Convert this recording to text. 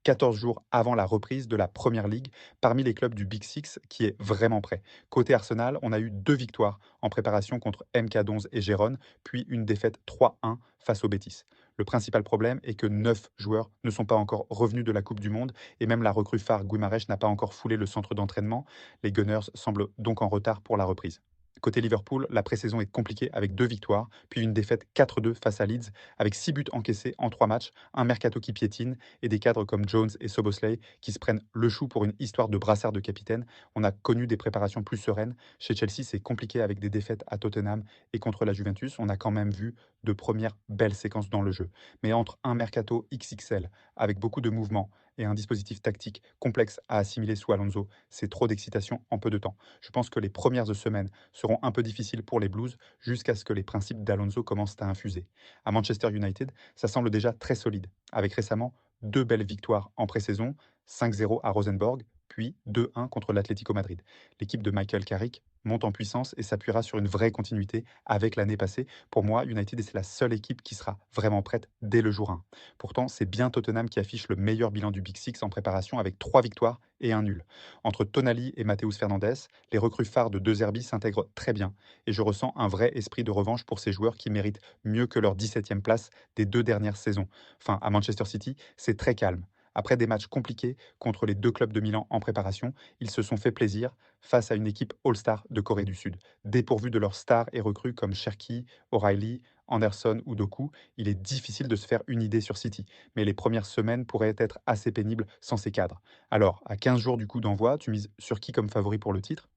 14 jours avant la reprise de la Première Ligue parmi les clubs du Big Six qui est vraiment prêt. Côté Arsenal, on a eu 2 victoires en préparation contre MK Dons et Gérone, puis une défaite 3-1 face au Betis. Le principal problème est que 9 joueurs ne sont pas encore revenus de la Coupe du Monde et même la recrue phare Guimarães n'a pas encore foulé le centre d'entraînement. Les Gunners semblent donc en retard pour la reprise. Côté Liverpool, la pré-saison est compliquée avec 2 victoires, puis une défaite 4-2 face à Leeds, avec 6 buts encaissés en 3 matchs, un mercato qui piétine et des cadres comme Jones et Soboslay qui se prennent le chou pour une histoire de brassard de capitaine. On a connu des préparations plus sereines. Chez Chelsea, c'est compliqué avec des défaites à Tottenham et contre la Juventus. On a quand même vu de premières belles séquences dans le jeu. Mais entre un mercato XXL avec beaucoup de mouvements et un dispositif tactique complexe à assimiler sous Alonso, c'est trop d'excitation en peu de temps. Je pense que les premières semaines seront un peu difficiles pour les Blues jusqu'à ce que les principes d'Alonso commencent à infuser. À Manchester United, ça semble déjà très solide, avec récemment 2 belles victoires en pré-saison, 5-0 à Rosenborg, puis 2-1 contre l'Atlético Madrid. L'équipe de Michael Carrick monte en puissance et s'appuiera sur une vraie continuité avec l'année passée. Pour moi, United, c'est la seule équipe qui sera vraiment prête dès le jour 1. Pourtant, c'est bien Tottenham qui affiche le meilleur bilan du Big Six en préparation avec 3 victoires et un nul. Entre Tonali et Mateus Fernandes, les recrues phares de deux Zerbi s'intègrent très bien et je ressens un vrai esprit de revanche pour ces joueurs qui méritent mieux que leur 17e place des 2 dernières saisons. Enfin, à Manchester City, c'est très calme. Après des matchs compliqués contre les 2 clubs de Milan en préparation, ils se sont fait plaisir face à une équipe All-Star de Corée du Sud. Dépourvus de leurs stars et recrues comme Cherki, O'Reilly, Anderson ou Doku, il est difficile de se faire une idée sur City. Mais les premières semaines pourraient être assez pénibles sans ces cadres. Alors, à 15 jours du coup d'envoi, tu mises sur qui comme favori pour le titre?